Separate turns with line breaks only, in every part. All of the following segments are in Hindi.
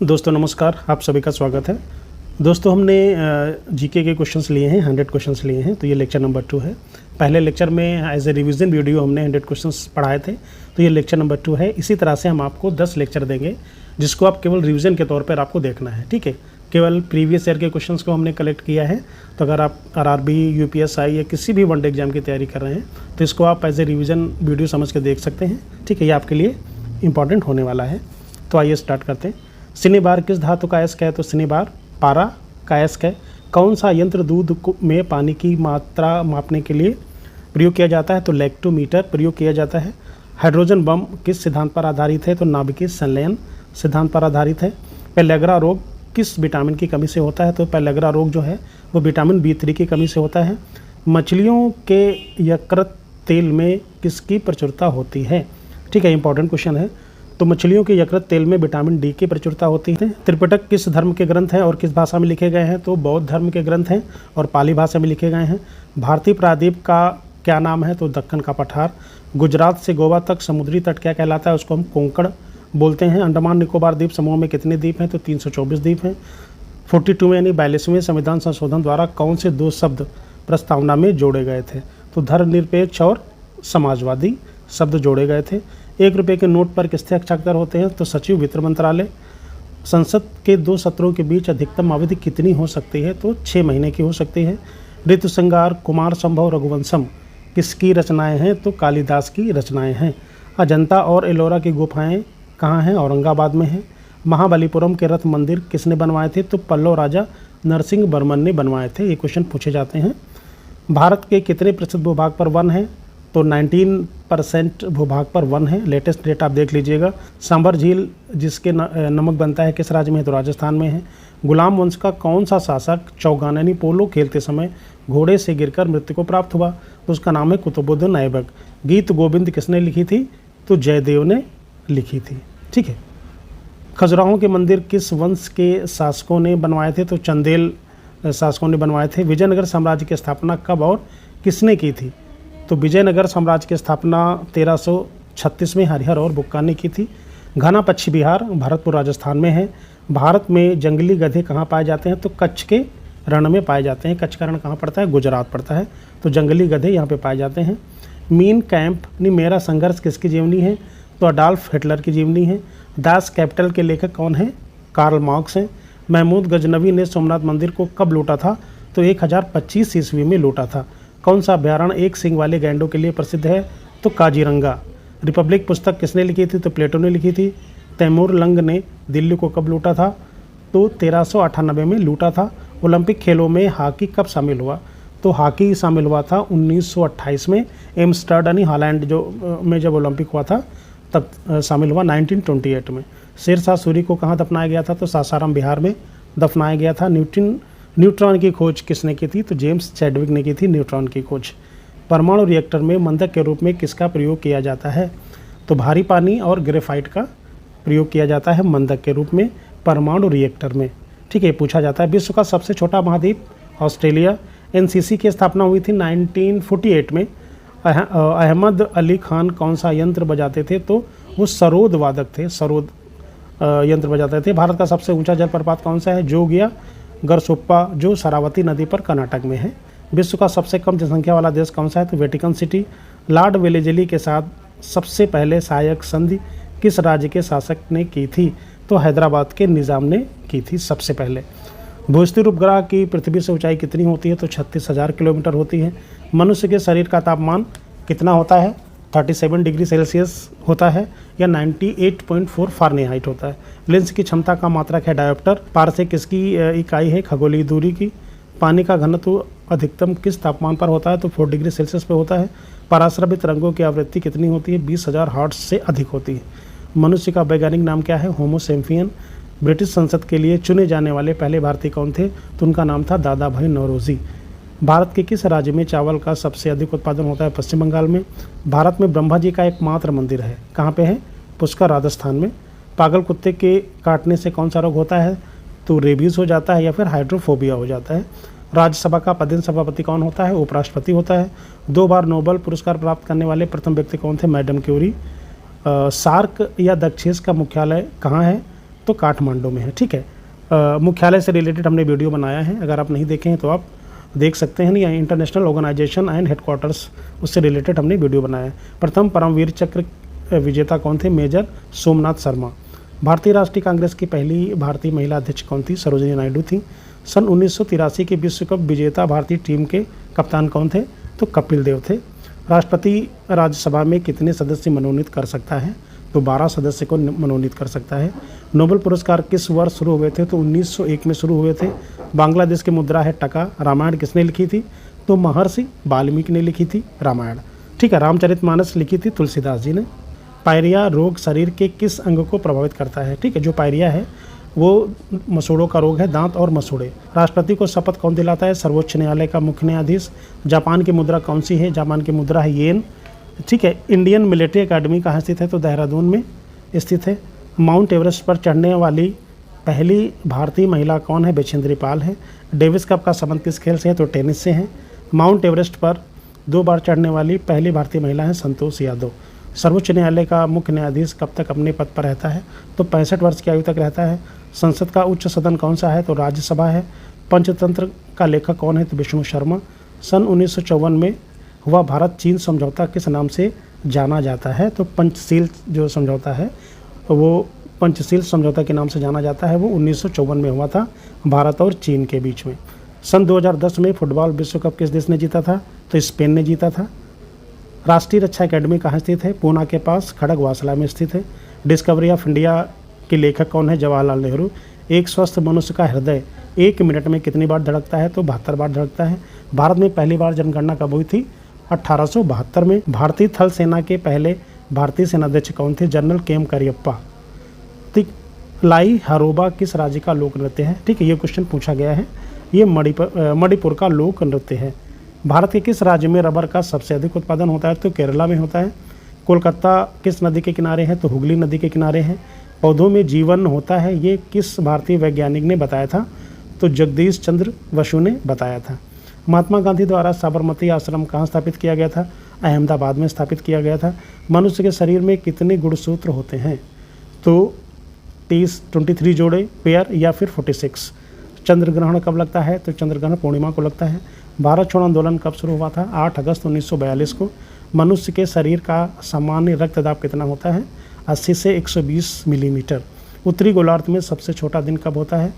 दोस्तों नमस्कार, आप सभी का स्वागत है। दोस्तों हमने जीके के क्वेश्चंस लिए हैं, 100 क्वेश्चंस लिए हैं। तो ये लेक्चर नंबर 2 है। पहले लेक्चर में एज ए रिवीजन वीडियो हमने 100 क्वेश्चंस पढ़ाए थे, तो ये लेक्चर नंबर 2 है। इसी तरह से हम आपको 10 लेक्चर देंगे जिसको आप केवल रिवीजन के तौर पर आपको देखना है, ठीक है। केवल प्रीवियस ईयर के क्वेश्चंस को हमने कलेक्ट किया है। तो अगर आप आरआरबी, यूपीएसआई या किसी भी वनडे एग्जाम की तैयारी कर रहे हैं तो इसको आप एज ए रिवीजन वीडियो समझ के देख सकते हैं, ठीक है। ये आपके लिए इंपॉर्टेंट होने वाला है। तो आइए स्टार्ट करते हैं। सिनेबार किस धातु का अयस्क है? तो सिनेबार पारा का अयस्क है। कौन सा यंत्र दूध में पानी की मात्रा मापने के लिए प्रयोग किया जाता है? तो लैक्टोमीटर प्रयोग किया जाता है। हाइड्रोजन बम किस सिद्धांत पर आधारित है? तो नाभिकीय संलयन सिद्धांत पर आधारित है। पेल्लेग्रा रोग किस विटामिन की कमी से होता है? तो पेल्लेग्रा रोग जो है वो विटामिन B3 की कमी से होता है। मछलियों के यकृत तेल में किसकी प्रचुरता होती है? ठीक है, इंपॉर्टेंट क्वेश्चन है। तो मछलियों के यकृत तेल में विटामिन D की प्रचुरता होती है। त्रिपिटक किस धर्म के ग्रंथ हैं और किस भाषा में लिखे गए हैं? तो बौद्ध धर्म के ग्रंथ हैं और पाली भाषा में लिखे गए हैं। भारतीय प्रायद्वीप का क्या नाम है? तो दक्कन का पठार। गुजरात से गोवा तक समुद्री तट क्या कहलाता है? उसको हम कोंकण बोलते हैं। अंडमान निकोबार द्वीप समूह में कितने द्वीप हैं? तो 324 द्वीप हैं। 42वें यानी 42वें संविधान संशोधन द्वारा कौन से 2 शब्द प्रस्तावना में जोड़े गए थे? तो धर्मनिरपेक्ष और समाजवादी शब्द जोड़े गए थे। 1 रुपये के नोट पर किसके हस्ताक्षर होते हैं? तो सचिव वित्त मंत्रालय। संसद के 2 सत्रों के बीच अधिकतम अवधि कितनी हो सकती है? तो 6 महीने की हो सकती है। ऋतुसंहार, कुमार संभव, रघुवंशम किसकी रचनाएं हैं? तो कालिदास की रचनाएं हैं। अजंता और एलोरा की गुफाएं कहाँ हैं? औरंगाबाद में है। महाबलीपुरम के रथ मंदिर किसने बनवाए थे? तो पल्लव राजा नरसिंह वर्मन ने बनवाए थे। ये क्वेश्चन पूछे जाते हैं। भारत के कितने प्रतिशत भूभाग पर वन है? तो 19% भूभाग पर वन है। लेटेस्ट डेट आप देख लीजिएगा। सांबर झील जिसके नमक बनता है किस राज्य में है? तो राजस्थान में है। गुलाम वंश का कौन सा शासक चौगान यानी पोलो खेलते समय घोड़े से गिरकर मृत्यु को प्राप्त हुआ? तो उसका नाम है कुतुबुद्दीन ऐबक। गीत गोविंद किसने लिखी थी? तो जयदेव ने लिखी थी, ठीक है। खजुराहो के मंदिर किस वंश के शासकों ने बनवाए थे? तो चंदेल शासकों ने बनवाए थे। विजयनगर साम्राज्य की स्थापना कब और किसने की थी? तो विजयनगर साम्राज्य की स्थापना 1336 में हरिहर और बुक्का ने की थी। घना पक्षी विहार भरतपुर राजस्थान में है। भारत में जंगली गधे कहाँ पाए जाते हैं? तो कच्छ के रण में पाए जाते हैं। कच्छ का रण कहाँ पड़ता है? गुजरात पड़ता है। तो जंगली गधे यहाँ पे पाए जाते हैं। मीन कैंप यानी मेरा संघर्ष किसकी जीवनी है? तो अडॉल्फ हिटलर की जीवनी है। दास कैपिटल के लेखक कौन है? कार्ल मार्क्स हैं। महमूद गजनवी ने सोमनाथ मंदिर को कब लूटा था? तो 1025 ईस्वी में लूटा था। कौन सा अभ्यारण्य एक सींग वाले गैंडों के लिए प्रसिद्ध है? तो काजीरंगा। रिपब्लिक पुस्तक किसने लिखी थी? तो प्लेटो ने लिखी थी। तैमूर लंग ने दिल्ली को कब लूटा था? तो 1398 में लूटा था। ओलंपिक खेलों में हॉकी कब शामिल हुआ? तो हॉकी शामिल हुआ था 1928 में। एम्स्टर्डम हॉलैंड में जब ओलंपिक हुआ था तब शामिल हुआ 1928 में। शेरशाह सूरी को कहाँ दफनाया गया था? तो सासाराम बिहार में दफनाया गया था। न्यूट्रॉन की खोज किसने की थी? तो जेम्स चैडविक ने की थी न्यूट्रॉन की खोज। परमाणु रिएक्टर में मंदक के रूप में किसका प्रयोग किया जाता है? तो भारी पानी और ग्रेफाइट का प्रयोग किया जाता है मंदक के रूप में परमाणु रिएक्टर में, ठीक है। पूछा जाता है विश्व का सबसे छोटा महाद्वीप ऑस्ट्रेलिया। एनसीसी की स्थापना हुई थी 1948 में। अहमद अली खान कौन सा यंत्र बजाते थे? तो वो सरोद वादक थे, सरोद यंत्र बजाते थे। भारत का सबसे ऊंचा जलप्रपात कौन सा है? जोगिया गरसोप्पा जो शरावती नदी पर कर्नाटक में है। विश्व का सबसे कम जनसंख्या वाला देश कौन सा है? तो वेटिकन सिटी। लॉर्ड वेलेजली के साथ सबसे पहले सहायक संधि किस राज्य के शासक ने की थी? तो हैदराबाद के निज़ाम ने की थी सबसे पहले। भूस्थिर उपग्रह की पृथ्वी से ऊंचाई कितनी होती है? तो 36,000 किलोमीटर होती है। मनुष्य के शरीर का तापमान कितना होता है? 37 डिग्री सेल्सियस होता है या 98.4 फ़ारेनहाइट होता है। लेंस की क्षमता का मात्रक है डायोप्टर। पारसेक किसकी इकाई है? खगोलीय दूरी की। पानी का घनत्व अधिकतम किस तापमान पर होता है? तो 4 डिग्री सेल्सियस पे होता है। पराश्रवित रंगों की आवृत्ति कितनी होती है? 20,000 हर्ट्ज से अधिक होती है। मनुष्य का वैज्ञानिक नाम क्या है? होमो सैपियन। ब्रिटिश संसद के लिए चुने जाने वाले पहले भारतीय कौन थे? तो उनका नाम था दादा भाई नौरोजी। भारत के किस राज्य में चावल का सबसे अधिक उत्पादन होता है? पश्चिम बंगाल में। भारत में ब्रह्मा जी का एकमात्र मंदिर है, कहाँ पे है? पुष्कर राजस्थान में। पागल कुत्ते के काटने से कौन सा रोग होता है? तो रेबीज हो जाता है या फिर हाइड्रोफोबिया हो जाता है। राज्यसभा का पदेन सभापति कौन होता है? उपराष्ट्रपति होता है। 2 बार नोबेल पुरस्कार प्राप्त करने वाले प्रथम व्यक्ति कौन थे? Madam Curie. सार्क या दक्षेस का मुख्यालय कहाँ है? तो काठमांडू में है। ठीक है, मुख्यालय से रिलेटेड हमने वीडियो बनाया है, अगर आप नहीं देखे हैं तो आप देख सकते हैं। या इंटरनेशनल ऑर्गेनाइजेशन एंड हेडक्वार्टर्स, उससे रिलेटेड हमने वीडियो बनाया है। प्रथम परमवीर चक्र विजेता कौन थे? मेजर सोमनाथ शर्मा। भारतीय राष्ट्रीय कांग्रेस की पहली भारतीय महिला अध्यक्ष कौन थी? सरोजिनी नायडू थी। सन 1983 के विश्व कप विजेता भारतीय टीम के कप्तान कौन थे? तो कपिल देव थे। राष्ट्रपति राज्यसभा में कितने सदस्य मनोनीत कर सकता है? तो 12 सदस्य को मनोनीत कर सकता है। नोबेल पुरस्कार किस वर्ष शुरू हुए थे? तो 1901 में शुरू हुए थे। बांग्लादेश की मुद्रा है टका। रामायण किसने लिखी थी? तो महर्षि वाल्मीकि ने लिखी थी रामायण। ठीक है, रामचरितमानस लिखी थी तुलसीदास जी ने। पायरिया रोग शरीर के किस अंग को प्रभावित करता है? ठीक है, जो पायरिया है वो मसूड़ों का रोग है, दांत और मसूड़े। राष्ट्रपति को शपथ कौन दिलाता है? सर्वोच्च न्यायालय का मुख्य न्यायाधीश। जापान की मुद्रा कौन सी है? जापान की मुद्रा है येन। ठीक है, इंडियन मिलिट्री एकेडमी कहाँ स्थित है? तो देहरादून में स्थित है। माउंट एवरेस्ट पर चढ़ने वाली पहली भारतीय महिला कौन है? बछेंद्री पाल है। डेविस कप का संबंध किस खेल से है? तो टेनिस से है। माउंट एवरेस्ट पर 2 बार चढ़ने वाली पहली भारतीय महिला है संतोष यादव। सर्वोच्च न्यायालय का मुख्य न्यायाधीश कब तक अपने पद पर रहता है? तो 65 वर्ष की आयु तक रहता है। संसद का उच्च सदन कौन सा है? तो राज्यसभा है। पंचतंत्र का लेखक कौन है? तो विष्णु शर्मा। सन 1954 में हुआ भारत चीन समझौता किस नाम से जाना जाता है? तो पंचशील जो समझौता है वो पंचशील समझौता के नाम से जाना जाता है। वो 1954 में हुआ था भारत और चीन के बीच में। सन 2010 में फुटबॉल विश्व कप किस देश ने जीता था? तो स्पेन ने जीता था। राष्ट्रीय रक्षा अकेडमी कहाँ स्थित है? पूना के पास खड़गवासला में स्थित है। डिस्कवरी ऑफ इंडिया के लेखक कौन है? जवाहरलाल नेहरू। एक स्वस्थ मनुष्य का हृदय 1 मिनट में कितनी बार धड़कता है? तो 72 बार धड़कता है। भारत में पहली बार जनगणना कब हुई थी? 1872 में। भारतीय थल सेना के पहले भारतीय सेनाध्यक्ष कौन थे? General KM Cariappa. लाई हरोबा किस राज्य का लोक नृत्य है? ठीक है, ये क्वेश्चन पूछा गया है। ये मणिपुर का लोक नृत्य है। भारत के किस राज्य में रबर का सबसे अधिक उत्पादन होता है? तो केरला में होता है। कोलकाता किस नदी के किनारे है? तो हुगली नदी के किनारे है। पौधों में जीवन होता है, ये किस भारतीय वैज्ञानिक ने बताया था? तो जगदीश चंद्र बसु ने बताया था। महात्मा गांधी द्वारा साबरमती आश्रम कहाँ स्थापित किया गया था? अहमदाबाद में स्थापित किया गया था। मनुष्य के शरीर में कितने गुणसूत्र होते हैं? तो 23 जोड़े पेयर या फिर 46। चंद्र ग्रहण कब लगता है? तो चंद्र ग्रहण पूर्णिमा को लगता है। भारत छोड़ो आंदोलन कब शुरू हुआ था? 8 अगस्त 1942 को। मनुष्य के शरीर का सामान्य रक्तदाब कितना होता है? 80 से 120 मिलीमीटर। उत्तरी गोलार्ध में सबसे छोटा दिन कब होता है?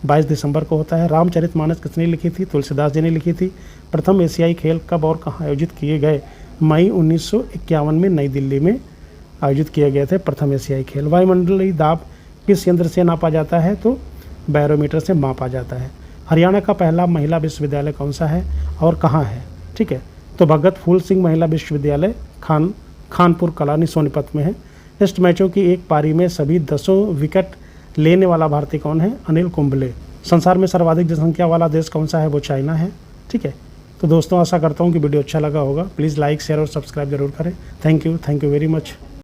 22 दिसंबर को होता है। रामचरितमानस किसने लिखी थी? तुलसीदास जी ने लिखी थी। प्रथम एशियाई खेल कब और कहाँ आयोजित किए गए? मई 1951 में नई दिल्ली में आयोजित किए गए थे प्रथम एशियाई खेल। वायुमंडलीय दाब किस यंत्र से नापा जाता है? तो बैरोमीटर से मापा जाता है। हरियाणा का पहला महिला विश्वविद्यालय कौन सा है और कहाँ है? ठीक है, तो भगत फूल सिंह महिला विश्वविद्यालय खानपुर कलानी सोनीपत में है। टेस्ट मैचों की एक पारी में सभी 10 विकेट लेने वाला भारतीय कौन है? अनिल कुंबले। संसार में सर्वाधिक जनसंख्या वाला देश कौन सा है? वो चाइना है। ठीक है, तो दोस्तों आशा करता हूँ कि वीडियो अच्छा लगा होगा। प्लीज़ लाइक शेयर और सब्सक्राइब जरूर करें। Thank you very much.